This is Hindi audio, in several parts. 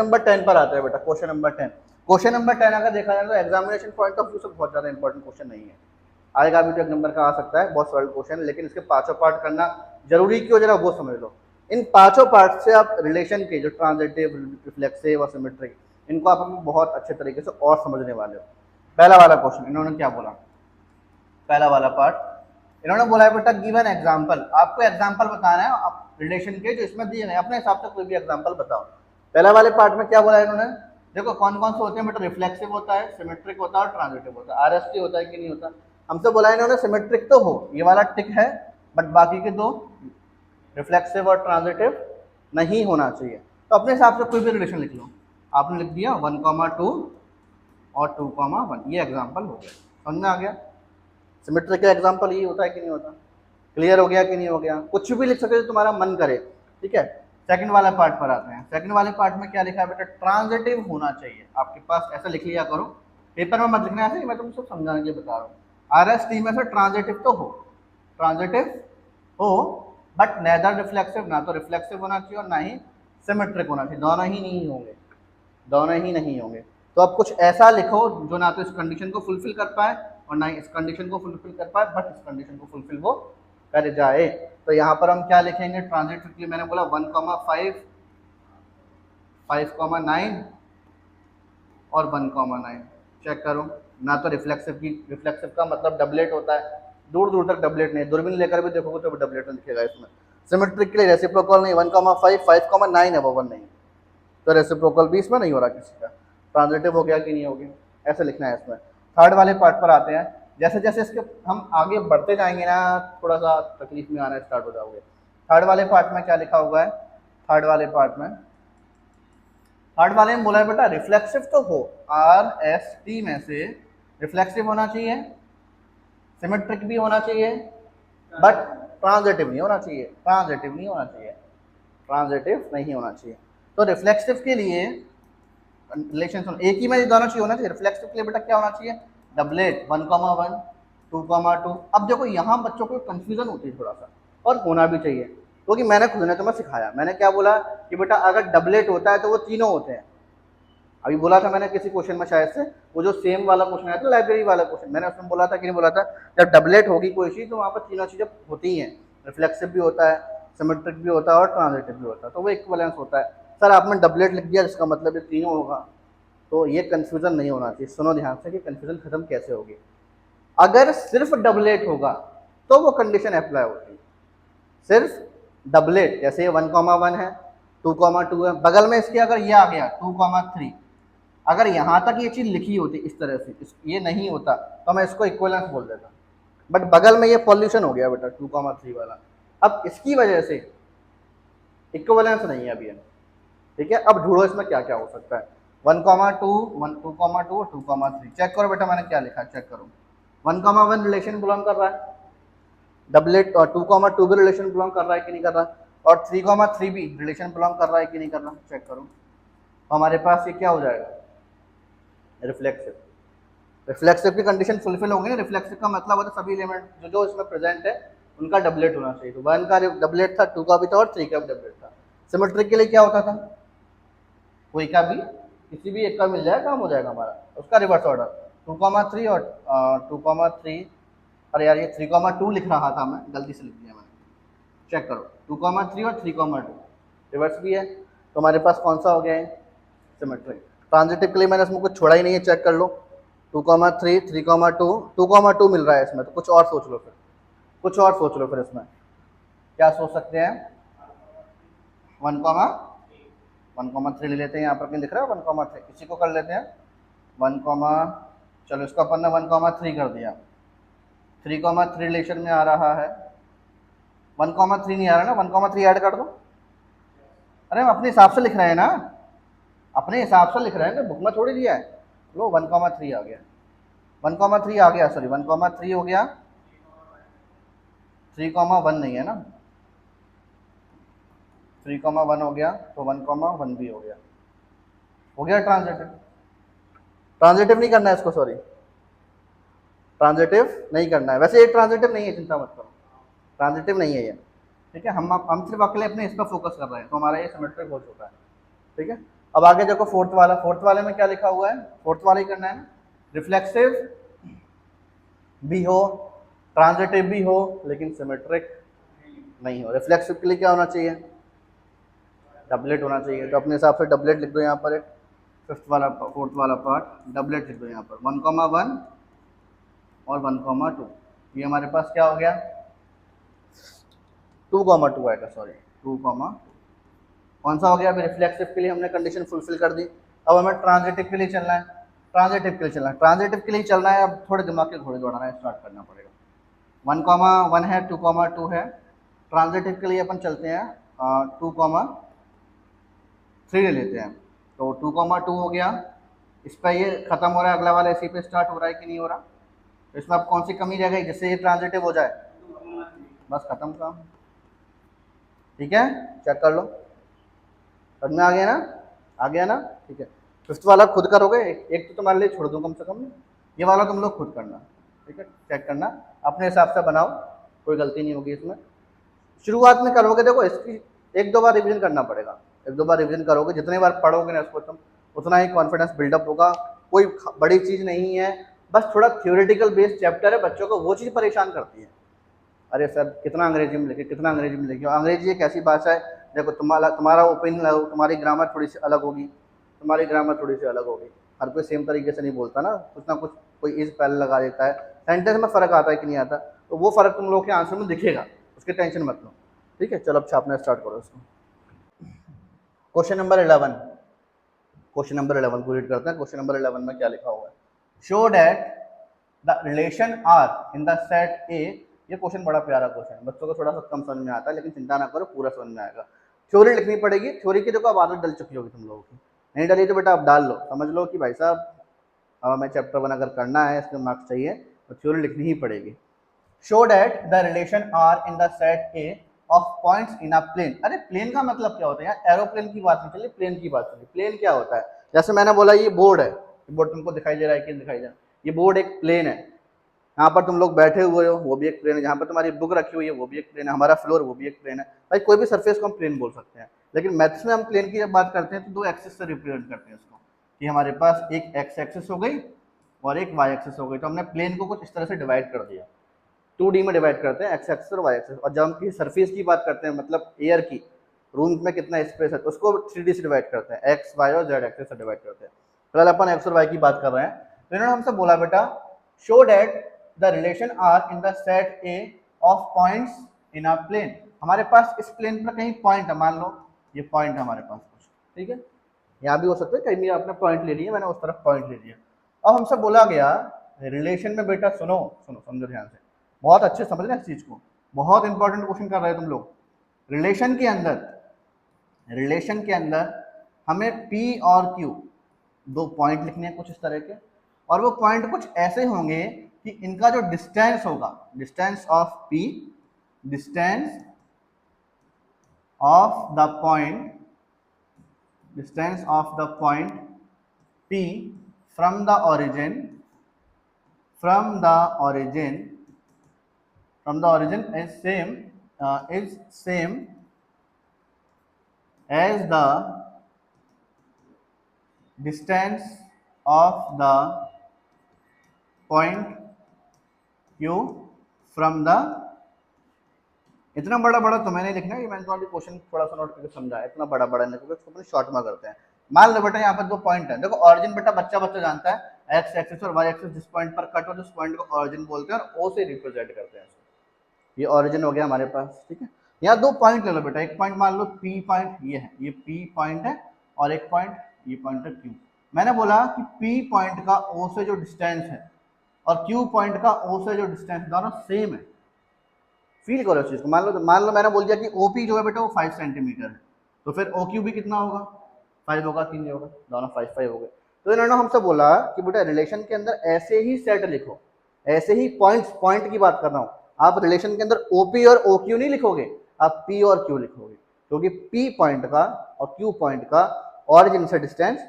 नंबर 10 पर आता है बेटा, क्वेश्चन नंबर 10। क्वेश्चन नंबर 10 अगर देखा जाए तो एग्जामिनेशन पॉइंट ऑफ व्यू से बहुत ज्यादा इंपॉर्टेंट क्वेश्चन नहीं है, आएगा भी तो 1 नंबर का आ सकता है, बहुत सरल क्वेश्चन है, लेकिन इसके पांचों पार्ट करना जरूरी क्यों, जरा वो समझ लो। इन पांचों पार्ट से आप रिलेशन के जो ट्रांजिटिव, रिफ्लेक्सिव और सिमेट्रिक, इनको आप बहुत अच्छे तरीके से और समझने वाले हो। पहला वाला क्वेश्चन इन्होंने क्या बोला, पहला वाला पार्ट इन्होंने बोला है बेटा गिवन एग्जांपल, आपको एग्जांपल बताना है आप रिलेशन के जो इसमें दिए गए, अपने हिसाब से कोई भी एग्जांपल बताओ। पहला वाले पार्ट में क्या बोला है इन्होंने, देखो कौन कौन से होते हैं बेटा, रिफ्लेक्सिव होता है, सिमेट्रिक होता है और ट्रांजिटिव होता है। आरएसटी होता है कि नहीं होता, हमसे बोला है इन्होंने सिमेट्रिक तो हो, ये वाला टिक है, बट बाकी के दो रिफ्लेक्सिव और ट्रांजिटिव नहीं होना चाहिए। तो अपने हिसाब से कोई भी रिलेशन लिख लो, आपने लिख दिया 1,2 और 2,1, ये एग्जाम्पल हो गया, समझ में आ गया। सिमेट्रिक का एग्जाम्पल ये होता है कि नहीं होता, क्लियर हो गया कि नहीं हो गया, कुछ भी लिख सकते तुम्हारा मन करे, ठीक है। सेकंड वाला पार्ट पर आते हैं, सेकंड वाले पार्ट में क्या लिखा है बेटा, ट्रांजिटिव होना चाहिए आपके पास, ऐसा लिख लिया करो, पेपर में मत लिखना ऐसे, मैं तुमको समझाने के बता रहा हूँ। आरएसटी में से ट्रांजिटिव तो हो, ट्रांजिटिव हो, बट नेदर रिफ्लेक्सिव, ना तो रिफ्लेक्सिव होना चाहिए और ना ही सिमेट्रिक होना चाहिए, दोनों ही नहीं होंगे, दोनों ही नहीं होंगे। तो अब कुछ ऐसा लिखो जो ना तो इस कंडीशन को फुलफिल कर पाए और ना ही इस कंडीशन को फुलफिल कर पाए, बट इस कंडीशन को फुलफिल वो कर जाए। तो यहाँ पर हम क्या लिखेंगे, ट्रांजिटिव के लिए मैंने बोला 1,5, 5,9 और 1,9, चेक करो। ना तो रिफ्लेक्सिव की, रिफ्लेक्सिव का मतलब डबलेट होता है, दूर दूर तक डबलेट नहीं, दूरबीन लेकर भी देखोगे तो डबलेट नहीं दिखेगा इसमें। सिमेट्रिक के लिए रेसिप्रोकल नहीं, 1,5, 5,9 है वो 1 नहीं, तो रेसिप्रोकल भी इसमें नहीं हो रहा किसी का। ट्रांजिटिव हो गया कि नहीं हो गया, ऐसे लिखना है इसमें। थर्ड वाले पार्ट पर आते हैं, जैसे जैसे इसके हम आगे बढ़ते जाएंगे ना, थोड़ा सा तकलीफ में आना स्टार्ट हो जाओगे। थर्ड वाले पार्ट में क्या लिखा हुआ है, थर्ड वाले पार्ट में, थर्ड वाले में बोला है बेटा रिफ्लेक्सिव तो हो, आरएसटी में से रिफ्लेक्सिव होना चाहिए, सिमेट्रिक भी होना चाहिए, बट ट्रांजिटिव नहीं होना चाहिए, ट्रांजिटिव नहीं होना चाहिए, ट्रांजिटिव नहीं होना चाहिए। तो रिफ्लेक्सिव के लिए रिलेशन सुन, एक ही में दोनों चाहिए होना चाहिए। रिफ्लेक्सिव के लिए बेटा क्या होना चाहिए, डबलेट 1,1, 2,2। अब देखो यहाँ बच्चों को कंफ्यूजन होती है थोड़ा सा, और होना भी चाहिए, क्योंकि मैंने खुद ने तुम्हें सिखाया, मैंने क्या बोला कि बेटा अगर डबलेट होता है तो वो तीनों होते हैं। अभी बोला था मैंने किसी क्वेश्चन में शायद से, वो जो सेम वाला क्वेश्चन आया था लाइब्रेरी वाला क्वेश्चन, मैंने उसमें बोला था कि नहीं बोला था, जब डबलेट होगी कोई चीज़ तो वहाँ पर तीनों चीज़ें होती हैं, रिफ्लेक्सिव भी होता है, सिमेट्रिक भी होता है और ट्रांजिटिव भी होता है, तो वो इक्विवेलेंस होता है। सर आपने डबलेट लिख दिया जिसका मतलब ये तीनों होगा, तो ये कन्फ्यूजन नहीं होना चाहिए। सुनो ध्यान से कि कन्फ्यूजन खत्म कैसे होगी। अगर सिर्फ डबलेट होगा तो वो कंडीशन अप्लाई होती है, सिर्फ डबलेट, जैसे 1,1 है, 2,2 है, बगल में इसके अगर ये आ गया 2,3, अगर यहाँ तक ये चीज़ लिखी होती इस तरह से, ये नहीं होता तो मैं इसको इक्विवेलेंस बोल देता, बट बगल में ये पॉल्यूशन हो गया बेटा 2,3 वाला, अब इसकी वजह से इक्विवेलेंस नहीं है अभी है, ठीक है। अब ढूंढो इसमें क्या क्या हो सकता है, 1,2, 2,2 और 2,3, चेक करो बेटा मैंने क्या लिखा है, चेक करो। 1,1 रिलेशन बिलोंग कर रहा है, डबलेट, और 2,2 भी रिलेशन बिलोंग कर रहा है कि नहीं कर रहा, और 3,3 भी रिलेशन बिलोंग कर रहा है कि नहीं कर रहा, चेक करो। तो हमारे पास ये क्या हो जाएगा, रिफ्लेक्सिव। रिफ्लेक्सिव की कंडीशन फुलफिल होगी ना, रिफ्लेक्सिव का मतलब होता है सभी एलिमेंट जो जो इसमें प्रेजेंट है उनका डबलेट होना चाहिए। तो 1 का डबलेट था, 2 का भी था और 3 का भी डबलेट था। सिमेट्रिक के लिए क्या होता था, कोई का भी, किसी भी एक का मिल जाए काम हो जाएगा हमारा, उसका रिवर्स ऑर्डर 2,3 और 2,3, अरे यार ये 3,2 लिख रहा था मैं, गलती से लिख दिया मैंने, चेक करो 2,3 और 3,2 रिवर्स भी है, तो हमारे पास कौन सा हो गया है, सिमेट्रिक। ट्रांजिटिव के लिए मैंने इसमें कुछ छोड़ा ही नहीं है, चेक कर लो, 2,3, 3,2, 2,2 मिल रहा है इसमें, तो कुछ और सोच लो फिर, कुछ और सोच लो फिर इसमें क्या सोच सकते हैं, 1,3 ले लेते हैं, यहाँ पर कहीं दिख रहा है 1,3, इसी को कर लेते हैं 1, चलो इसको अपन ने 1,3 कर दिया, 3,3 रिलेशन में आ रहा है, 1,3 नहीं आ रहा ना, 1,3 ऐड कर दो, अरे हम अपने हिसाब से लिख रहे हैं ना, अपने हिसाब से लिख रहे हैं ना, बुक में थोड़ी दिया है। लो 1,3 आ गया, 1,3 आ गया, सॉरी 1,3 हो गया, 3,1 नहीं है ना, 3,1 हो गया, तो 1,1 भी हो गया ट्रांजिटिव। ट्रांजिटिव नहीं करना है इसको, सॉरी ट्रांजिटिव नहीं करना है, वैसे ये ट्रांजिटिव नहीं है, चिंता मत करो, ट्रांजिटिव नहीं है ये, ठीक है। हम सिर्फ अकेले अपने इस पर फोकस कर रहे हैं, तो हमारा ये सिमेट्रिक हो चुका है, ठीक है। अब आगे देखो फोर्थ वाला, फोर्थ वाले में क्या लिखा हुआ है, फोर्थ वाला ही करना है ना, रिफ्लेक्सिव भी हो, ट्रांजिटिव भी हो, लेकिन सिमेट्रिक नहीं हो। रिफ्लेक्सिव के लिए क्या होना चाहिए, डबलेट होना चाहिए, तो अपने हिसाब से डबलेट लिख दो यहाँ पर, एक फिफ्थ वाला फोर्थ वाला पार्ट डबलेट लिख दो यहाँ पर, 1,1 और 1,2। ये हमारे पास क्या हो गया, 2,2 आएगा, सॉरी 2,2। कौन सा हो गया, अभी रिफ्लेक्सिव के लिए हमने कंडीशन फुलफिल कर दी। अब हमें ट्रांजिटिव के लिए चलना है, ट्रांजिटिव के लिए चलना है, ट्रांजिटिव के लिए चलना है। अब थोड़े दिमाग के घोड़े दौड़ाना स्टार्ट करना पड़ेगा। 1,1 है, 2,2 है। ट्रांजिटिव के लिए अपन चलते हैं 2,3 ले लेते हैं। तो 2,2 हो गया, इस पर ये खत्म हो रहा है, अगला वाला इसी पे स्टार्ट हो रहा है कि नहीं हो रहा, तो इसमें अब कौन सी कमी रह गई जिससे ये ट्रांजिटिव हो जाए, बस खत्म काम। ठीक है, चेक कर लो, समझ में आ गया ना, आ गया ना, ठीक है। फिफ्थ वाला खुद करोगे, एक तो तुम्हारे लिए छोड़ दूँ कम से कम, ये वाला तुम लोग खुद करना, ठीक है, चेक करना अपने हिसाब से बनाओ, कोई गलती नहीं होगी इसमें। शुरुआत में करोगे, देखो इसकी 1-2 बार रिवीजन करना पड़ेगा, 1-2 बार रिवीजन करोगे, जितने बार पढ़ोगे ना इसको तुम, उतना ही कॉन्फिडेंस बिल्डअप होगा। कोई बड़ी चीज़ नहीं है, बस थोड़ा थ्योरेटिकल बेस्ड चैप्टर है, बच्चों को वो चीज़ परेशान करती है। अरे सर कितना अंग्रेजी में लिखे, कितना अंग्रेजी में लिखे, अंग्रेजी एक ऐसी भाषा है, देखो तुम्हारा ओपिनियन अलग, तुम्हारी ग्रामर थोड़ी सी अलग होगी, तुम्हारी ग्रामर थोड़ी सी अलग होगी, हर कोई सेम तरीके से नहीं बोलता ना, कुछ ना कुछ कोई इज पहले लगा देता है, सेंटेंस में फ़र्क आता है कि नहीं आता, तो वो फ़र्क तुम लोग के आंसर में दिखेगा, उसकी टेंशन मत लो। ठीक है, चलो अब छापना स्टार्ट करो इसको। क्वेश्चन नंबर 11, क्वेश्चन नंबर 11 को रीड करते हैं। क्वेश्चन नंबर 11 में क्या लिखा हुआ है, show that the relation R in the set A. ये क्वेश्चन बड़ा प्यारा क्वेश्चन है, बच्चों को थोड़ा सा कम समझ में आता है, लेकिन चिंता ना करो, पूरा समझ में आएगा। थ्योरी लिखनी पड़ेगी, थ्योरी की देखो अब आदत डल चुकी होगी तुम लोगों की, नहीं डली तो बेटा आप डाल लो, समझ लो कि भाई साहब अब हमें चैप्टर 1 अगर करना है, इसके मार्क्स चाहिए, तो थ्योरी लिखनी ही पड़ेगी। Show that the relation R in the set A of points in a plane. अरे प्लेन का मतलब क्या होता है यार, एरोप्लेन की बात नहीं चली, प्लेन की बात चली। प्लेन क्या होता है, जैसे मैंने बोला ये बोर्ड है, बोर्ड तुमको दिखाई दे रहा है कि दिखाई दे रहा है, ये बोर्ड एक प्लेन है, यहाँ पर तुम लोग बैठे हुए हो वो भी एक प्लेन है, जहाँ पर तुम्हारी बुक रखी हुई है वो भी एक प्लेन है, हमारा फ्लोर वो भी एक प्लेन है। भाई कोई भी सरफेस को हम प्लेन बोल सकते हैं, लेकिन मैथ्स में हम प्लेन की जब बात करते हैं तो 2 एक्सिस से रिप्रेजेंट करते हैं इसको, कि हमारे पास एक एक्स एक्सिस हो गई और एक वाई एक्सिस हो गई, तो हमने प्लेन को कुछ इस तरह से डिवाइड कर दिया, 2D में डिवाइड करते हैं, एक्स एक्सिस और वाई एक्सिस। और जब हम किसी सरफेस की बात करते हैं, मतलब एयर की, रूम में कितना स्पेस है, तो उसको 3D से डिवाइड करते हैं, एक्स वाई और जेड एक्सिस से डिवाइड करते हैं। फिलहाल अपन एक्स और वाई की बात कर रहे हैं, तो इन्होंने हमसे बोला बेटा show that the relation R in the set A of points in a plane. हमारे पास इस प्लेन पर कहीं पॉइंट है, मान लो ये पॉइंट है हमारे पास कुछ, ठीक है, यहाँ भी हो सकता है, कहीं भी आपने पॉइंट ले लिया, मैंने उस तरफ पॉइंट ले लिया। अब हमसे बोला गया रिलेशन में बेटा, सुनो सुनो समझो ध्यान से, बहुत अच्छे समझ लें इस चीज को, बहुत इंपॉर्टेंट क्वेश्चन कर रहे हो तुम लोग। रिलेशन के अंदर, रिलेशन के अंदर हमें P और Q 2 पॉइंट लिखने हैं कुछ इस तरह के, और वो पॉइंट कुछ ऐसे होंगे कि इनका जो डिस्टेंस होगा, distance of P, distance of the point, distance of the point P from the origin, from the origin, from the origin is same as the distance of the point Q from the, इतना बड़ा बड़ा तो मैंने लिखना है, ये मैंने तो अभी क्वेश्चन थोड़ा सा नोट करके समझाया, इतना बड़ा बड़ा नहीं, क्योंकि इसको अपने शॉर्ट में करते हैं। मान लो बेटा यहाँ पर 2 पॉइंट है, देखो ऑरिजिन बेटा बच्चा बच्चा जानता है, एक्स एक्सिस और वाई एक्सिस जिस पॉइंट पर कट हो उस पॉइंट को ऑरिजिन बोलते हैं, और ओ से रिप्रेजेंट करते हैं इसको। ये ऑरिजिन हो गया हमारे पास, ठीक है। यहाँ 2 पॉइंट ले लो बेटा, एक पॉइंट मान लो पी पॉइंट, ये है, ये पी पॉइंट है, और एक पॉइंट ये पॉइंट है क्यू। मैंने बोला कि पी पॉइंट का ओ से जो डिस्टेंस है और क्यू पॉइंट का ओ से जो डिस्टेंस, दोनों सेम है। फील करो इस चीज को, मान लो मैंने बोल दिया कि ओपी जो है बेटा वो 5 सेंटीमीटर है, तो फिर ओक्यू भी कितना होगा, 5 होगा कि नहीं होगा, दोनों 5 हो गए। तो इन्होंने हमसे बोला कि बेटा रिलेशन के अंदर ऐसे ही सेट लिखो, ऐसे ही पॉइंट की बात कर रहा हूँ, आप रिलेशन के अंदर ओपी और ओक्यू नहीं लिखोगे, आप पी और क्यू लिखोगे, क्योंकि पी पॉइंट का और क्यू पॉइंट का ऑरिजिन से डिस्टेंस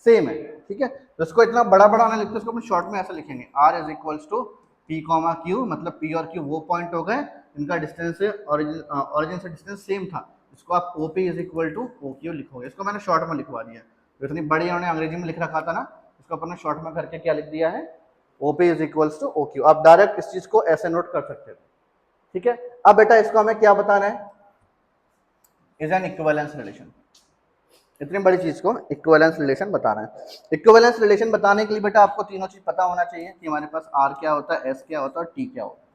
सेम है, ठीक है। तो इसको इतना बड़ा बड़ा ना लिखते, इसको अपन शॉर्ट में ऐसा लिखेंगे, R is equals to P comma Q, मतलब पी और क्यू वो पॉइंट हो गए इनका डिस्टेंस से ऑरिजिन से डिस्टेंस सेम था, इसको आप OP is equal to O Q लिखोगे, इसको मैंने शॉर्ट में लिखवा दिया। इतनी बड़ी उन्होंने अंग्रेजी में लिख रखा था ना, इसको अपन ने शॉर्ट में करके क्या लिख दिया है, OP is equals to OQ। आप डायरेक्ट इस चीज को ऐसे नोट कर सकते थे, ठीक है। अब बेटा इसको हमें क्या बताना है, इज एन इक्विवेलेंस रिलेशन। इतनी बड़ी चीज को इक्विवेलेंस रिलेशन बताना है। इक्विवेलेंस रिलेशन बताने के लिए बेटा आपको तीनों चीज पता होना चाहिए कि हमारे पास R क्या होता है, S क्या होता है और T क्या होता है।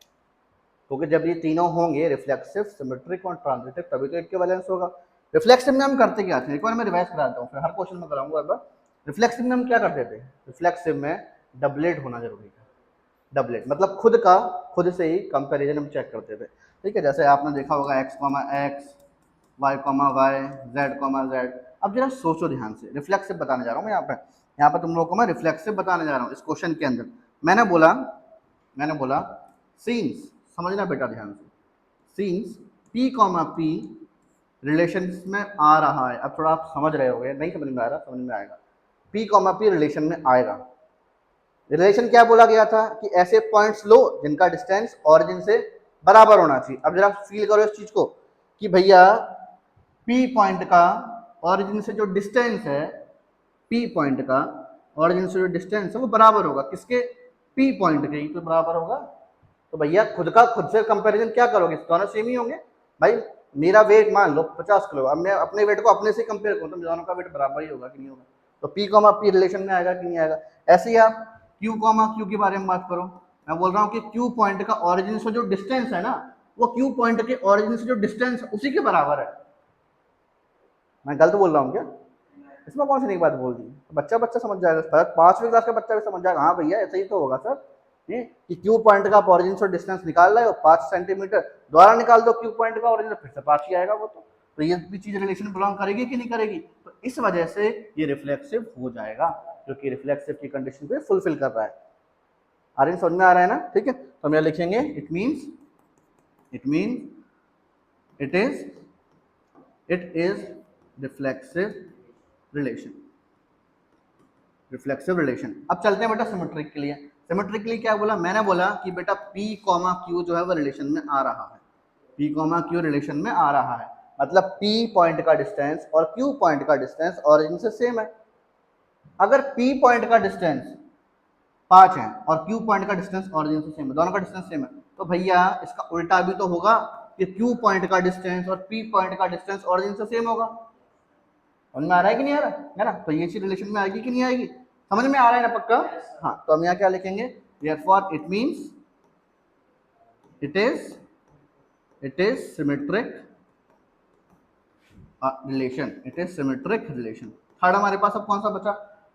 क्योंकि जब ये तीनों होंगे, रिफ्लेक्सिव, सिमेट्रिक और ट्रांजिटिव, तभी तो इक्विवेलेंस होगा। रिफ्लेक्सिव में हम करते क्या थे, एक बार मैं रिवाइज करा देता हूँ, फिर हर क्वेश्चन में कराऊंगा एक बार। रिफ्लेक्सिव में हम क्या करते थे, रिफ्लेक्सिव में डबलेट होना जरूरी था। डबलेट मतलब खुद से ही कंपैरिजन हम चेक करते थे, ठीक है। जैसे आपने देखा होगा x, y, y, z। अब जरा सोचो ध्यान से, रिफ्लेक्सिव बताने जा रहा हूँ मैं यहाँ पे तुम लोगों को मैं रिफ्लेक्सिव बताने जा रहा हूँ इस क्वेश्चन के अंदर। मैंने बोला सीन्स, समझना बेटा ध्यान से, सीन्स P, रिलेशन में आ रहा है। अब थोड़ा आप समझ रहे होगे, नहीं समझ में आ रहा, समझ में आएगा। P, रिलेशन में आएगा। रिलेशन क्या बोला गया था कि ऐसे पॉइंट्स लो जिनका डिस्टेंस ओरिजिन से बराबर होना चाहिए। अब जरा फील करो इस चीज को कि भैया P पॉइंट का ओरिजिन से जो डिस्टेंस है, P पॉइंट का ओरिजिन से जो डिस्टेंस है वो बराबर होगा किसके, P पॉइंट के ही तो बराबर होगा। तो भैया खुद से कंपैरिजन क्या करोगे, दोनों सेम ही होंगे। भाई मेरा वेट मान लो 50 किलो, अब मैं अपने वेट को अपने से कंपेयर करूँ तो दोनों का वेट बराबर ही होगा कि नहीं होगा। तो P, रिलेशन में आएगा कि नहीं आएगा। ऐसे ही आप Q, के बारे में बात करो, मैं बोल रहा हूँ कि Q पॉइंट का ओरिजिन से जो डिस्टेंस है ना, वो Q पॉइंट के ओरिजिन से जो डिस्टेंस उसी के बराबर है। मैं गलत बोल रहा हूँ क्या, इसमें कौन सी नई बात बोल दी, बच्चा समझ जाएगा, 5वीं क्लास का बच्चा भी समझ जाएगा, हाँ भैया ऐसे ही तो होगा सर। कि Q पॉइंट का ओरिजिन से डिस्टेंस निकाल रहे हो 5 सेंटीमीटर, द्वारा निकाल दो Q पॉइंट का ओरिजिन, फिर से 5 ही आएगा वो। तो ये भी चीज रिलेशन बिलोंग करेगी कि नहीं करेगी, तो इस वजह से ये रिफ्लेक्सिव हो जाएगा, क्योंकि रिफ्लेक्सिव की कंडीशन को फुलफिल कर रहा है। आर्यन समझ में आ रहा है ना, ठीक है। तो हम यहाँ लिखेंगे it means it is reflexive relation. अब चलते हैं बेटा सिमेट्रिक के लिए। सिमेट्रिक के लिए क्या बोला, मैंने बोला कि बेटा P, Q जो है वो रिलेशन में आ रहा है। P, Q रिलेशन में आ रहा है, मतलब P पॉइंट का डिस्टेंस और Q पॉइंट का डिस्टेंस ओरिजिन से सेम है। अगर P पॉइंट का डिस्टेंस 5 है और Q पॉइंट का डिस्टेंस ओरिजिन से सेम है, दोनों का डिस्टेंस सेम है, तो भैया इसका उल्टा भी तो होगा कि Q पॉइंट का डिस्टेंस और P पॉइंट का डिस्टेंस ओरिजिन से सेम होगा। समझ में आ रहा है कि नहीं आ रहा है ना, तो ये चीज रिलेशन में आएगी कि नहीं आएगी, समझ में आ रहा है ना पक्का। हाँ, तो हम यहाँ क्या लिखेंगे, therefore it means it is symmetric relation. Third हमारे पास अब कौन सा बचा,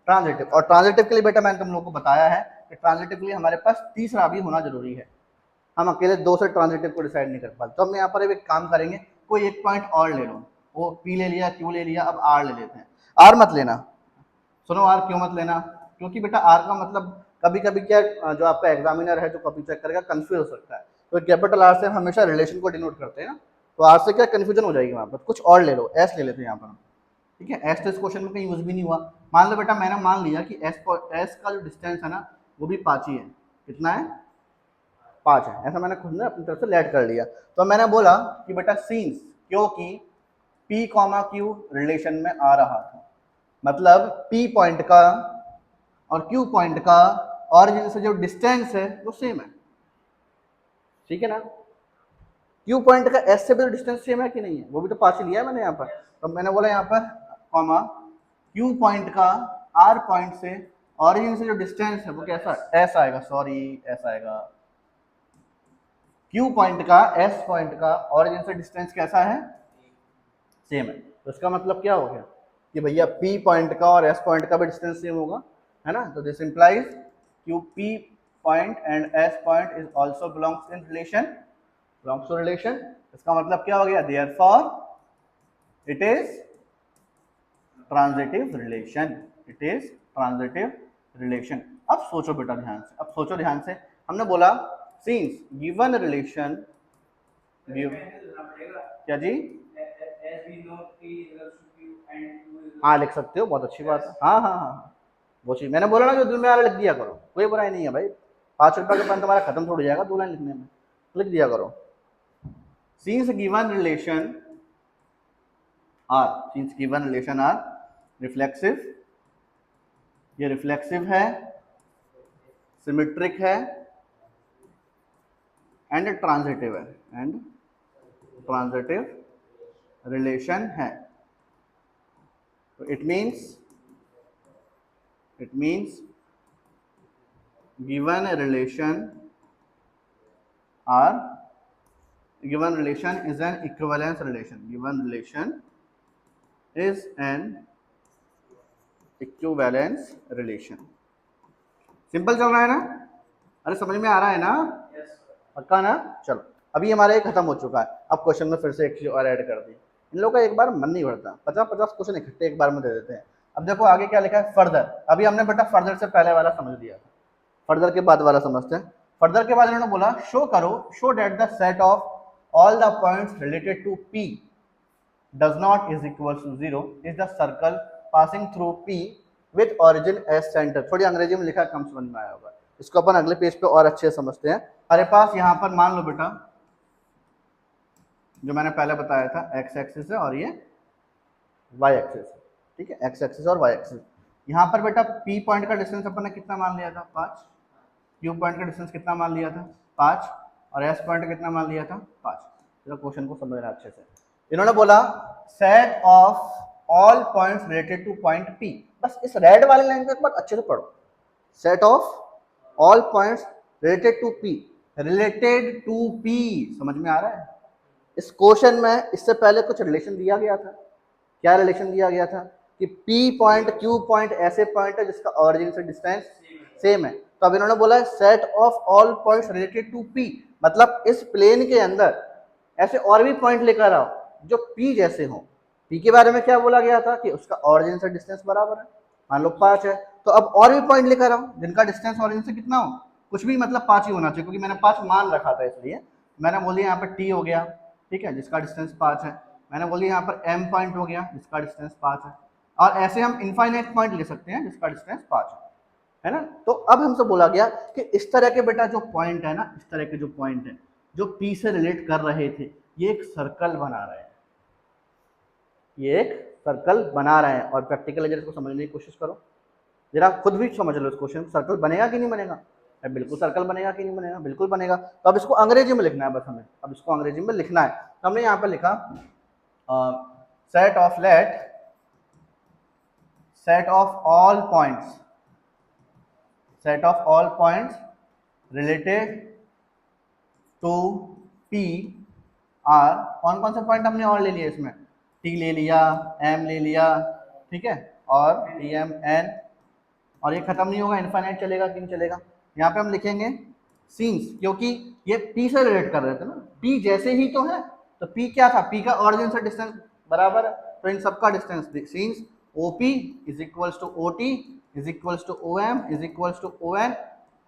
ट्रांजिटिव। और ट्रांजिटिव के लिए बेटा मैंने तुम लोगों को बताया है कि ट्रांजिटिव के लिए हमारे पास तीसरा भी होना जरूरी है, हम अकेले 2 से ट्रांजिटिव को डिसाइड नहीं कर पाते। तो हम यहाँ पर एक काम करेंगे, कोई एक पॉइंट और ले लो, वो P ले लिया, Q ले लिया, अब R ले लेते हैं। R मत लेना, सुनो R क्यों मत लेना, क्योंकि बेटा R का मतलब कभी कभी क्या, जो आपका एग्जामिनर है जो कॉपी चेक करेगा कंफ्यूज हो सकता है। तो कैपिटल R से हम हमेशा रिलेशन को डिनोट करते हैं ना, तो R से क्या कंफ्यूजन हो जाएगी वहां पर। कुछ और ले लो, S ले लेते हैं यहाँ पर, ठीक है। S तो इस क्वेश्चन में कहीं यूज भी नहीं हुआ। मान लो बेटा मैंने मान लिया कि S का जो डिस्टेंस है ना वो भी 5 ही है। कितना है, 5 है, ऐसा मैंने खुद ने अपनी तरफ से लेट कर लिया। तो मैंने बोला कि बेटा सीन्स, क्योंकि P, Q रिलेशन में आ रहा था, मतलब P पॉइंट का और Q पॉइंट का ओरिजिन से जो डिस्टेंस है वो सेम है, ठीक है ना। Q पॉइंट का S से भी डिस्टेंस सेम है कि नहीं है, वो भी तो 5 लिया है मैंने यहाँ पर। तो मैंने बोला यहाँ पर कॉमा Q पॉइंट का R पॉइंट से ओरिजिन से जो डिस्टेंस है वो कैसा, S आएगा, सॉरी S आएगा। Q पॉइंट का S पॉइंट का ओरिजिन से डिस्टेंस कैसा है, सेम है। तो इसका मतलब क्या हो गया कि भैया P पॉइंट का और S पॉइंट का भी डिस्टेंस सेम होगा, है ना। तो this implies P point and S point is also belongs in relation, belongs to relation. इसका मतलब क्या हो गया, therefore it is transitive relation. अब सोचो बेटा ध्यान से, अब सोचो ध्यान से, हमने बोला सिंस गिवन रिलेशन, क्या जी, हाँ लिख सकते हो, बहुत अच्छी बात है, हाँ वो चीज मैंने बोला ना, जो दिल में आ रहा लिख दिया करो, कोई बुराई नहीं है भाई। 5 रुपए का पेन तुम्हारा खत्म थोड़ी जाएगा 2 लाइन लिखने में, लिख दिया करो। Since given relation R reflexive ये रिफ्लेक्सिव है, सिमेट्रिक है एंड ट्रांजिटिव है, एंड ट्रांजिटिव रिलेशन है। तो it means given relation is an equivalence relation. Given relation is an equivalence relation. Simple चल रहा है ना? अरे समझ में आ रहा है ना? पक्का ना? चलो अभी हमारा ये खत्म हो चुका है। अब क्वेश्चन में फिर से एक चीज और ऐड कर दी। इन लोगों का एक बार मन नहीं भरता, 50-50 क्वेश्चन इकट्ठे एक बार में दे देते हैं। अब देखो आगे क्या लिखा है, फर्दर। अभी हमने बेटा फर्दर से पहले वाला समझ लिया था, फर्दर के बाद वाला समझते हैं। फर्दर के बाद इन्होंने बोला शो करो, show that the set of all the points related to P does not is equals to 0 is the circle passing through P with origin as center। थोड़ी अंग्रेजी में लिखा है, कम समझ में आया होगा। इसको अपन अगले पेज पे और अच्छे से समझते हैं। हमारे पास यहाँ पर मान लो बेटा जो मैंने पहले बताया था x एक्सिस है और ये y एक्सिस है, ठीक है, x एक्सिस और y एक्सिस। यहाँ पर बेटा P पॉइंट का डिस्टेंस अपन ने कितना मान लिया था, 5। Q पॉइंट का डिस्टेंस कितना मान लिया था, 5। और S पॉइंट कितना मान लिया था, 5। चलो क्वेश्चन को समझना अच्छे से। इन्होंने बोला set of all points related two point P। बस इस रेड वाले लाइन को एक बार अच्छे से पढ़ो। Set of all points related to P, related to P, समझ में आ रहा है? इस क्वेश्चन में इससे पहले कुछ रिलेशन दिया गया था। क्या रिलेशन दिया गया था कि P पॉइंट Q पॉइंट ऐसे पॉइंट है जिसका ऑरिजिन से डिस्टेंस सेम है। तो अब इन्होंने बोला set of all points related to P, मतलब इस प्लेन के अंदर ऐसे और भी पॉइंट लेकर आओ जो P जैसे हो। P के बारे में क्या बोला गया था कि उसका ऑरिजिन से डिस्टेंस बराबर है, मान लो 5 है। तो अब और भी पॉइंट लेकर आओ जिनका डिस्टेंस ऑरिजिन से कितना हो, कुछ भी मतलब 5 ही होना चाहिए, क्योंकि मैंने 5 मान रखा था, इसलिए मैंने बोल दिया यहाँ पर T हो गया, ठीक है, जिसका डिस्टेंस 5 है। मैंने बोल दिया यहाँ पर M पॉइंट हो गया जिसका डिस्टेंस 5 है। और ऐसे हम इनफाइनाइट पॉइंट ले सकते हैं जिसका डिस्टेंस 5 है ना। तो अब हमसे बोला गया कि इस तरह के बेटा जो पॉइंट है ना, इस तरह के जो पॉइंट है जो P से रिलेट कर रहे थे, ये एक सर्कल बना रहे हैं, ये एक सर्कल बना रहे हैं। और प्रैक्टिकली जरा इसको समझने की कोशिश करो, जरा खुद भी समझ लो इस क्वेश्चन। सर्कल बनेगा कि नहीं बनेगा? बिल्कुल सर्कल बनेगा कि नहीं बनेगा? बिल्कुल बनेगा। तो अब इसको अंग्रेजी में लिखना है, बस हमें अब इसको अंग्रेजी में लिखना है। तो हमने यहाँ पर लिखा set of all points related to P are, कौन कौन से पॉइंट हमने और ले लिए इसमें, T ले लिया, M ले लिया, ठीक है, और Tm N, और ये खत्म नहीं होगा, इनफाइनाइट चलेगा कि नहीं चलेगा। यहाँ पे हम लिखेंगे सीन्स, क्योंकि ये P से रिलेट कर रहे थे ना, P जैसे ही तो है। तो P क्या था, P का ऑरिजिन से डिस्टेंस बराबर है, तो इन सबका distance since OP is equals to OT is equals to OM is equals to ON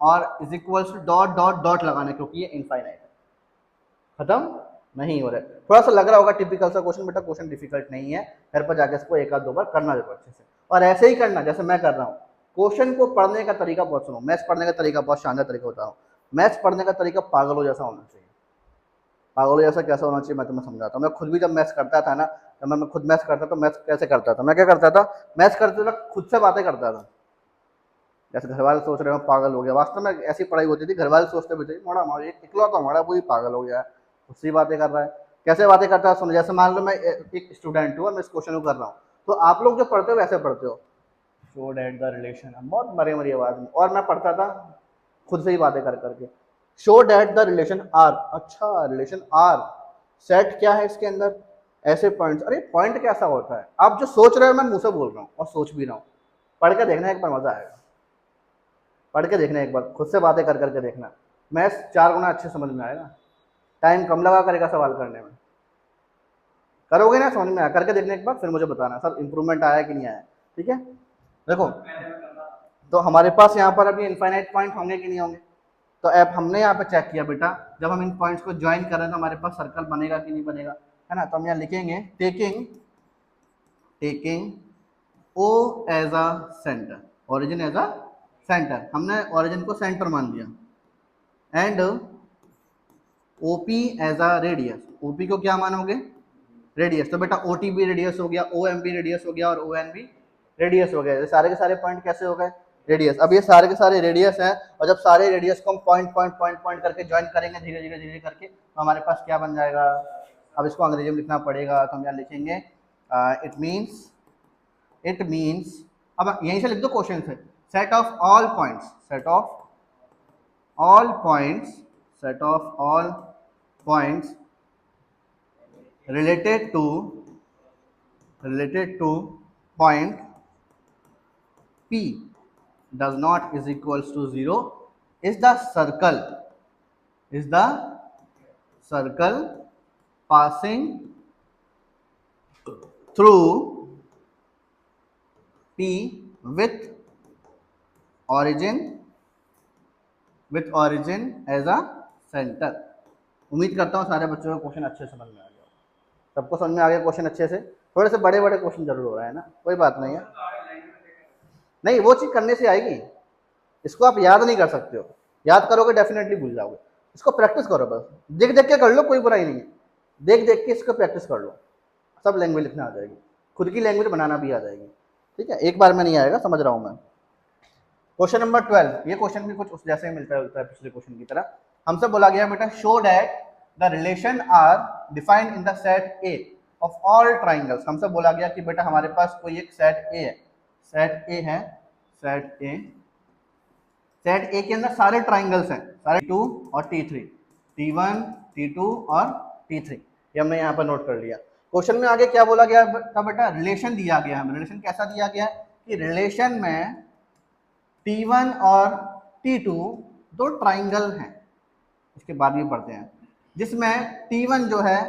और is equals to dot dot dot लगाना, क्योंकि ये इनफाइनाइट है, खत्म नहीं हो रहा है। थोड़ा सा लग रहा होगा टिपिकल सा क्वेश्चन, बेटा क्वेश्चन डिफिकल्ट नहीं है, घर पर जाकर इसको एक आध दो बार करना देखो अच्छे से, और ऐसे ही करना जैसे मैं कर रहा हूँ। क्वेश्चन को पढ़ने का तरीका बहुत सुनो, मैथ्स पढ़ने का तरीका बहुत शानदार तरीका होता है। मैथ्स पढ़ने का तरीका पागलों जैसा होना चाहिए। पागलों जैसा कैसा होना चाहिए मैं तुम्हें समझाता हूँ। मैं खुद भी जब मैथ्स करता था ना, जब मैं खुद मैथ्स करता तो मैथ्स कैसे करता था, मैं क्या करता था, मैथ्स करते वक्त खुद से बातें करता था। जैसे घर वाले सोच रहे हो पागल हो गया, वास्तव में ऐसी पढ़ाई होती थी, घर वाले सोचते भी थे मोड़ा हमारा इकलौता हमारा पूरी पागल हो गया है, उससे बातें कर रहा है। कैसे बातें करता है सुनो, जैसे मान लो मैं एक स्टूडेंट हूँ और मैं इस क्वेश्चन को कर रहा हूँ, तो आप लोग जो पढ़ते हो वैसे पढ़ते हो, शो डेट द रिलेशन, बहुत मरे मरी आवाज में, और मैं पढ़ता था खुद से ही बातें कर करके, show that the relation are. अच्छा रिलेशन आर, सेट क्या है इसके अंदर, ऐसे पॉइंट्स। अरे पॉइंट कैसा होता है, आप जो सोच रहे हो मैं मुंह से बोल रहा हूँ और सोच भी रहा हूँ, पढ़ के देखना एक बार मजा आएगा, पढ़ के देखना एक बार, खुद से बातें कर करके देखना, मैथ्स 4 गुना अच्छे समझ में आएगा, टाइम कम लगा करेगा सवाल करने में, करोगे ना समझ में आया, करके देखने एक बार फिर मुझे बताना सर इंप्रूवमेंट आया कि नहीं आया, ठीक है। देखो तो हमारे पास यहाँ पर अभी इनफाइनाइट पॉइंट होंगे कि नहीं होंगे, तो अब हमने यहाँ पे चेक किया बेटा, जब हम इन पॉइंट्स को ज्वाइन कर रहे हैं तो हमारे पास सर्कल बनेगा कि नहीं बनेगा, है ना। तो हम यहाँ लिखेंगे taking O as a centre, origin as a centre, हमने ओरिजिन को सेंटर मान लिया, and OP as a radius, OP को क्या मानोगे, रेडियस। तो बेटा OT भी रेडियस हो गया, OM भी रेडियस हो गया और ON भी रेडियस हो गए, सारे के सारे पॉइंट कैसे हो गए, रेडियस। अब ये सारे के सारे रेडियस हैं, और जब सारे रेडियस को हम पॉइंट पॉइंट पॉइंट पॉइंट करके ज्वाइन करेंगे धीरे धीरे धीरे करके, तो हमारे पास क्या बन जाएगा। अब इसको अंग्रेजी में लिखना पड़ेगा, तो हम यहाँ लिखेंगे इट मीन्स, अब यहीं से लिख दो क्वेश्चन से, set of all points, set of all points, set of all points related to point P does not is equals to 0 is the circle passing through P with origin as a center। उम्मीद करता हूँ सारे बच्चों को क्वेश्चन अच्छे से समझ में आ गया, सबको समझ में आ गया क्वेश्चन अच्छे से। थोड़े से बड़े बड़े क्वेश्चन जरूर हो रहा है ना, कोई बात नहीं है, नहीं वो चीज करने से आएगी, इसको आप याद नहीं कर सकते हो, याद करोगे डेफिनेटली भूल जाओगे, इसको प्रैक्टिस करो, बस देख देख के कर लो, कोई बुराई नहीं है, देख देख के इसको प्रैक्टिस कर लो, सब लैंग्वेज लिखना आ जाएगी, खुद की लैंग्वेज बनाना भी आ जाएगी, ठीक है, एक बार में नहीं आएगा, समझ रहा हूँ मैं। क्वेश्चन नंबर 12, ये क्वेश्चन भी कुछ उस जैसे ही मिलता है पिछले क्वेश्चन की तरह। हमसे बोला गया बेटा show that the relation are defined in the set A of all triangles. हमसे बोला गया कि बेटा हमारे पास कोई एक सेट ए है, सेट ए है, सेट ए के अंदर सारे ट्राइंगल्स हैं, सारे T2 और T3, T1 T2 और T3, ये हमने यहाँ पर नोट कर लिया। क्वेश्चन में आगे क्या बोला गया था बेटा, रिलेशन दिया गया है, रिलेशन कैसा दिया गया कि रिलेशन में T1 और T2 दो ट्राइंगल हैं, इसके बाद भी पढ़ते हैं, जिसमें T1 जो है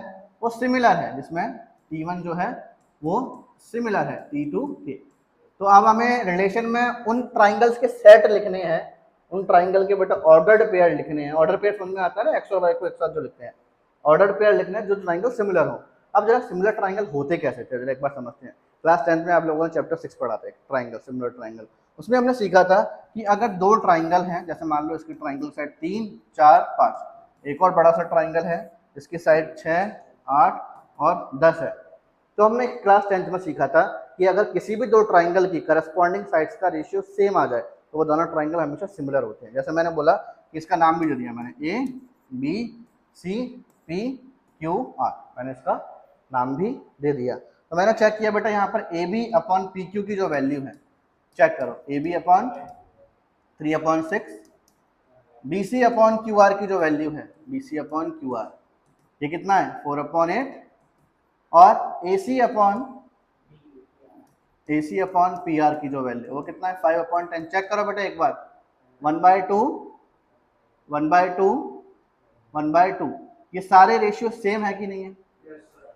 वो सिमिलर है, जिसमें T1 जो है वो सिमिलर है T2 के। तो अब हमें रिलेशन में उन ट्राइंगल्स के सेट लिखने हैं, उन ट्राइंगल के बेटा ऑर्डर्ड पेयर लिखने हैं। ऑर्डर पेयर समझ में आता है ना, एक्स और वाई को एक साथ जो लिखते हैं, ऑर्डर्ड पेयर लिखने हैं जो ट्राइंगल सिमिलर हो। अब जरा सिमिलर ट्राइंगल होते कैसे थे जरा एक बार समझते हैं। क्लास 10th में आप लोगों ने चैप्टर 6 पढ़ा था ट्राइंगल, सिमिलर ट्राइंगल, उसमें हमने सीखा था कि अगर दो ट्राइंगल हैं, जैसे मान लो इसकी ट्राइंगल साइड 3 4 5, एक और बड़ा सा ट्राइंगल है इसकी साइड 6 8 और 10 है, तो हमने क्लास 10th में सीखा था कि अगर किसी भी दो ट्राइंगल की करस्पॉन्डिंग साइड्स का रेशियो सेम आ जाए तो वो दोनों ट्राइंगल हमेशा सिमिलर होते हैं। जैसे मैंने बोला कि इसका नाम भी दे दिया मैंने, A B C P Q R, मैंने इसका नाम भी दे दिया। तो मैंने चेक किया बेटा यहाँ पर A B upon P Q की जो वैल्यू है, चेक करो, A B upon 3/6, B C upon Q R की जो वैल्यू है, B C upon Q R ये कितना है 4/8, और A C upon P R की जो वैल्यू वो कितना है 5/10। चेक करो बेटा एक बार, 1/2 1/2 1/2, ये सारे रेशियो सेम है कि नहीं है।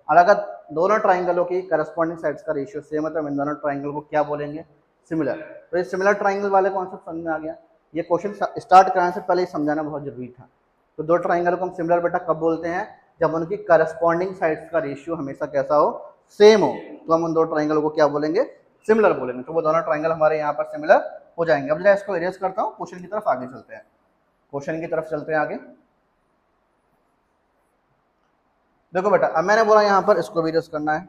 और अगर दोनों ट्राइंगलों की करस्पॉन्डिंग साइड्स का रेशियो सेम है तो हम इन दोनों ट्राइंगल को क्या बोलेंगे, सिमिलर। तो ये सिमिलर ट्राइंगल वाले कॉन्सेप्ट समझ में आ गया। ये क्वेश्चन स्टार्ट कराने से पहले ही समझाना बहुत जरूरी था। तो दो ट्राइंगल को हम सिमिलर बेटा कब बोलते हैं, जब उनकी करस्पॉन्डिंग साइड्स का रेशियो हमेशा कैसा हो, सेम हो, तो हम उन दो ट्राइंगल को क्या बोलेंगे, सिमिलर बोलेंगे। तो वो दोनों ट्राइंगल हमारे यहाँ पर सिमिलर हो जाएंगे। अब जरा इसको इरेज करता हूँ, क्वेश्चन की तरफ आगे चलते हैं, क्वेश्चन की तरफ चलते हैं आगे। देखो बेटा अब मैंने बोला यहाँ पर इसको भी इरेज करना है।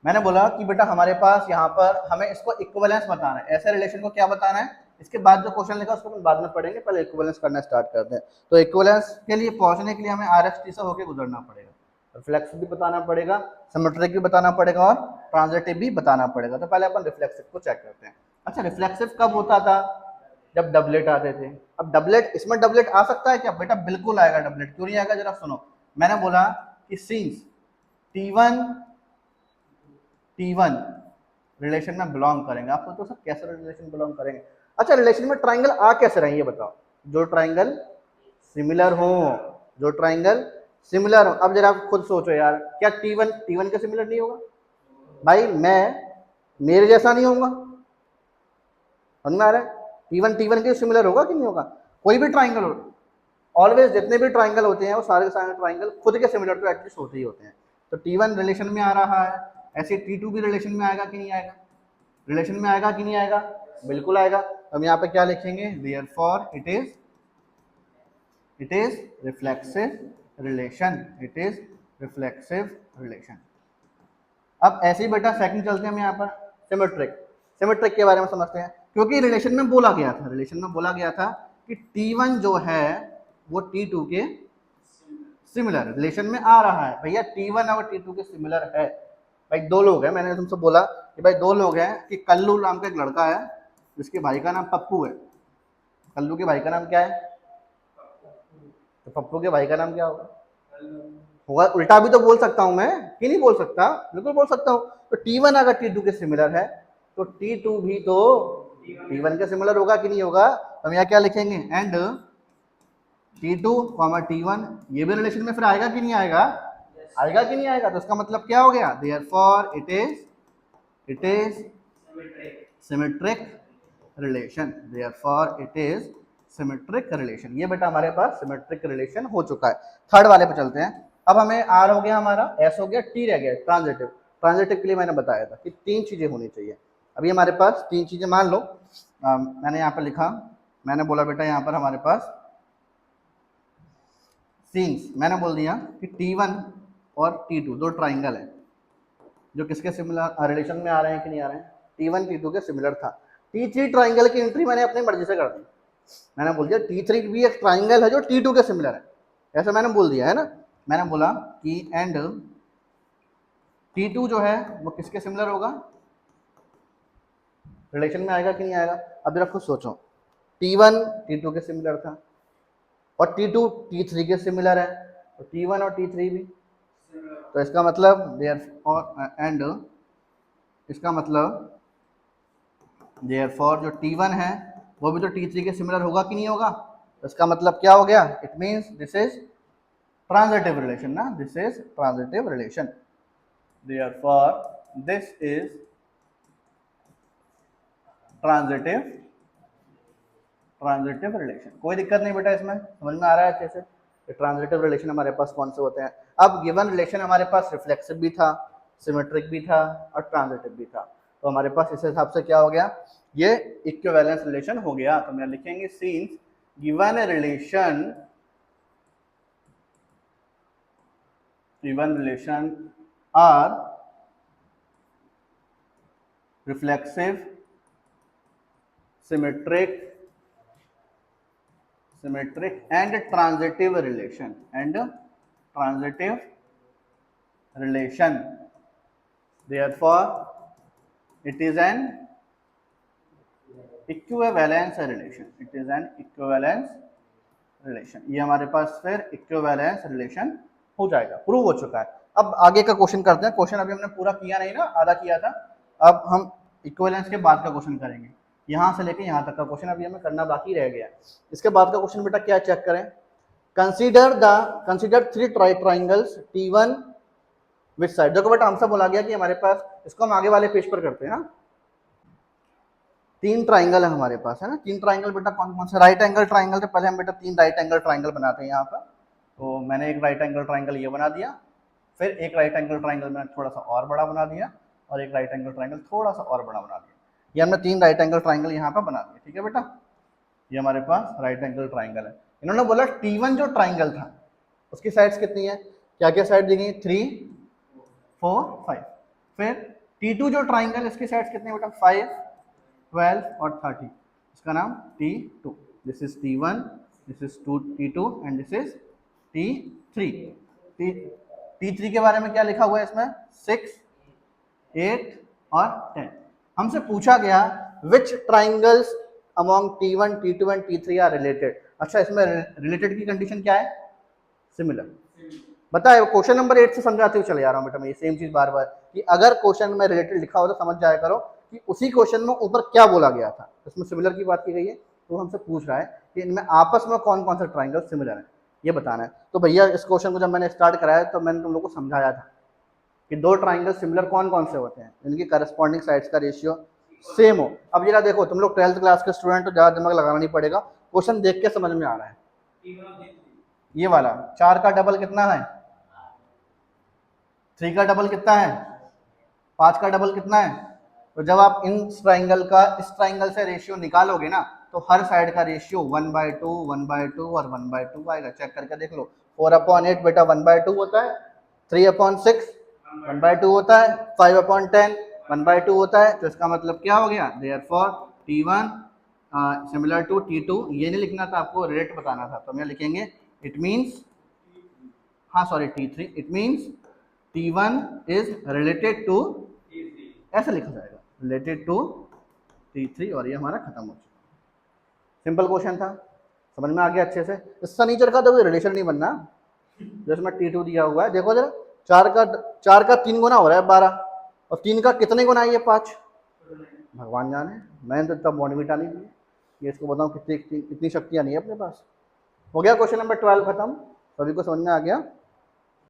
मैंने बोला कि बेटा हमारे पास यहाँ पर हमें इसको इक्विवेलेंस बताना है, ऐसे रिलेशन को क्या बताना है, इसके बाद जो क्वेश्चन लिखा उसको हम बाद में पढ़ेंगे, पहले इक्विवेलेंस करना स्टार्ट करते हैं। तो इक्विवेलेंस के लिए पहुंचने के लिए हमें RHT से होकर गुजरना पड़ेगा, रिफ्लेक्सिव भी बताना पड़ेगा, सिमेट्रिक भी बताना पड़ेगा और ट्रांजिटिव भी बताना पड़ेगा। तो पहले अपन रिफ्लेक्सिव को चेक करते हैं। अच्छा, रिफ्लेक्सिव कब होता था, जब डबलेट आते थे। अब डबलेट, इसमें डबलेट आ सकता है क्या बेटा, बिल्कुल आएगा डबलेट, क्यों नहीं आएगा जरा सुनो। मैंने बोला कि सिंस T1 रिलेशन में बिलोंग करेंगे, आप सोचो सर कैसे रिलेशन बिलोंग करेंगे। अच्छा, रिलेशन में ट्राइंगल आ कैसे रहे ये बताओ, जो ट्राइंगल सिमिलर हो, जो ट्राइंगल सिमिलर हो। अब जरा आप खुद सोचो यार, क्या T1 के सिमिलर नहीं होगा भाई, मैं मेरे जैसा नहीं होगा, समझ में आ रहा है। T1 के सिमिलर होगा कि नहीं होगा, कोई भी ट्राइंगल हो, ऑलवेज जितने भी ट्राइंगल होते हैं वो सारे के सारे ट्राइंगल खुद के सिमिलर तो एटलीस्ट होते ही होते हैं। तो T1 रिलेशन में आ रहा है, ऐसे T2 भी रिलेशन में आएगा कि नहीं आएगा, रिलेशन में आएगा कि नहीं आएगा, बिल्कुल आएगा। हम यहाँ पे क्या लिखेंगे, therefore it is reflexive relation, it is reflexive relation. अब ऐसे ही बेटा सेकंड चलते हैं हम यहाँ पर सिमेट्रिक। सिमेट्रिक के बारे में समझते हैं, क्योंकि रिलेशन में बोला गया था कि T1 जो है वो T2 के सिमिलर रिलेशन में आ रहा है। भैया T1 और T2 के सिमिलर है। भाई दो लोग हैं, मैंने तुमसे बोला कि भाई दो लोग हैं कि कल्लू नाम का एक लड़का है जिसके भाई का नाम पप्पू है। कल्लू के भाई का नाम क्या है? तो पप्पू के भाई का नाम क्या होगा? उल्टा भी तो बोल सकता हूं मैं, कि नहीं बोल सकता? बिल्कुल बोल सकता हूं। तो T1 अगर T2 के सिमिलर है तो T2 भी तो T1 के सिमिलर होगा कि नहीं होगा? तो हम यहाँ क्या लिखेंगे? एंड T2, T1 ये भी रिलेशन में फिर आएगा कि नहीं आएगा? आएगा कि नहीं आएगा? तो इसका मतलब क्या हो गया? Therefore it is symmetric relation. Therefore it is symmetric relation. ये बेटा हमारे पास सिमेट्रिक रिलेशन हो चुका है। थर्ड वाले पे चलते हैं। अब हमें आर हो गया, हमारा एस हो गया, टी रह गया ट्रांजिटिव। ट्रांजिटिव के लिए मैंने बताया था कि तीन चीजें होनी चाहिए। अभी हमारे पास तीन चीजें, मान लो मैंने यहाँ पर लिखा, मैंने बोला बेटा यहाँ पर हमारे पास सीन्स, मैंने बोल दिया कि T1 और T2 दो ट्राइंगल है जो किसके सिमिलर रिलेशन में आ रहे हैं कि नहीं आ रहे हैं? T1 T2 के सिमिलर था। T3 ट्राइंगल की एंट्री मैंने अपनी मर्जी से कर दी। मैंने बोल दिया T3 भी एक ट्राइंगल है जो T2 के सिमिलर है, ऐसा मैंने बोल दिया है ना। मैंने बोला कि एंड T2 जो है वो किसके सिमिलर होगा? रिलेशन में आएगा कि नहीं आएगा? अब जरा खुद सोचो, T1 T2 के सिमिलर था और T2 T3 के सिमिलर है, तो T1 और T3 भी, तो इसका मतलब एंड इसका मतलब देयरफॉर जो T1 है वो भी तो T3 के सिमिलर होगा कि नहीं होगा? तो इसका मतलब क्या हो गया? It means this is transitive relation ना, this is transitive relation. Therefore this is transitive relation. कोई दिक्कत नहीं बेटा, इसमें समझ में आ रहा है अच्छे से? ट्रांजिटिव रिलेशन हमारे पास कौन से होते हैं? अब गिवन रिलेशन हमारे पास रिफ्लेक्सिव भी था, सिमेट्रिक भी था और ट्रांजिटिव भी था। तो हमारे पास इस हिसाब से क्या हो गया? ये इक्विवेलेंस रिलेशन हो गया। तो हम लिखेंगे since given relation are reflexive, symmetric and transitive relation, therefore it is an equivalence relation। ये हमारे पास फिर इक्विवेलेंस रिलेशन हो जाएगा, प्रूव हो चुका है। अब आगे का क्वेश्चन करते हैं। क्वेश्चन अभी हमने पूरा किया नहीं ना, आधा किया था। अब हम इक्विवेलेंस के बाद का क्वेश्चन करेंगे, यहाँ से लेके यहाँ तक का क्वेश्चन अभी हमें करना बाकी रह गया। इसके बाद का क्वेश्चन बेटा क्या चेक करें? Consider three triangles T1 which side. देखो बेटा हमसे बोला गया कि हमारे पास, इसको हम आगे वाले पेज पर करते हैं ना, तीन ट्राइंगल है हमारे पास, है ना। तीन ट्राइंगल बेटा कौन कौन से? Right angle triangle. तो पहले हम बेटा तीन राइट एंगल ट्राइंगल बनाते हैं यहाँ पर। तो मैंने एक राइट एंगल ट्राइंगल ये बना दिया, फिर एक राइट एंगल ट्राइंगल मैंने थोड़ा सा और बड़ा बना दिया, और एक राइट एंगल ट्राइंगल थोड़ा सा और बड़ा बना दिया। ये हमने तीन राइट एंगल ट्राइंगल यहाँ पर बना दिया, ठीक है बेटा। ये हमारे पास राइट एंगल ट्राइंगल है। इन्होंने बोला T1 जो ट्राइंगल था उसकी साइड्स कितनी है? क्या क्या साइड दी गई? 3, 4, 5। फिर T2 जो ट्राइंगल, इसकी साइड्स कितनी बेटा? 5, 12 और 30। इसका नाम T2। This is T1, this is T2 and this is T3। T3 के बारे में क्या लिखा हुआ है इसमें? 6, 8 और 10। हमसे पूछा गया which triangles among T1, T2 and T3 are related. अच्छा, इसमें रिलेटेड की कंडीशन क्या है? सिमिलर। बताए, क्वेश्चन नंबर 8 से समझाते हुए चले जा रहा हूँ बेटा मैं, ये सेम चीज बार बार, कि अगर क्वेश्चन में रिलेटेड लिखा हो तो समझ जाया करो कि उसी क्वेश्चन में ऊपर क्या बोला गया था। इसमें सिमिलर की बात की गई है, तो हमसे पूछ रहा है कि इनमें आपस में कौन कौन सा ट्राइंगल सिमिलर है, ये बताना है। तो भैया इस क्वेश्चन को जब मैंने स्टार्ट कराया तो मैंने तुम लोग को समझाया था कि दो ट्राइंगल सिमिलर कौन कौन से होते हैं, इनकी करस्पॉन्डिंग साइड्स का रेशियो सेम हो। अब जरा देखो, तुम लोग 12th क्लास के स्टूडेंट तो ज़्यादा दिमाग लगाना नहीं पड़ेगा, क्वेश्चन देख के समझ में आ रहा है। ये वाला 4 का डबल कितना है? 3 का डबल कितना है? 5 का डबल कितना है? तो जब आप इन ट्राइंगल का इस ट्राइंगल से रेशियो निकालोगे ना, तो हर साइड का रेशियो 1/2, 1/2 और 1/2 आएगा। चेक करके देख लो। 4/8 बेटा 1/2 होता है, 3/6 1/2 होता है, 5/10 1/2 होता है, तो इसका मतलब क्या हो गया, therefore T1 similar to T2। ये नहीं लिखना था आपको, रेट बताना था, तो हम यहाँ लिखेंगे इट मीन्स, हाँ sorry T3, it means T1 is related to, ऐसा लिखा जाएगा, रिलेटेड टू T3, और ये हमारा खत्म हो चुका। सिंपल क्वेश्चन था, समझ में आ गया अच्छे से। इसका नीचर का तो कोई रिलेशन नहीं बनना, जैसे मैं T2 दिया हुआ है, देखो जरा, 4 का 3 गुना हो रहा है 12, और 3 का कितने गुना है ये 5, भगवान जाने, मैंने तो इतना बॉन्डविटा नहीं दी, ये इसको बताऊँ कितनी इतनी शक्तियाँ नहीं है अपने पास। हो गया क्वेश्चन नंबर 12 खत्म, सभी को समझ में आ गया।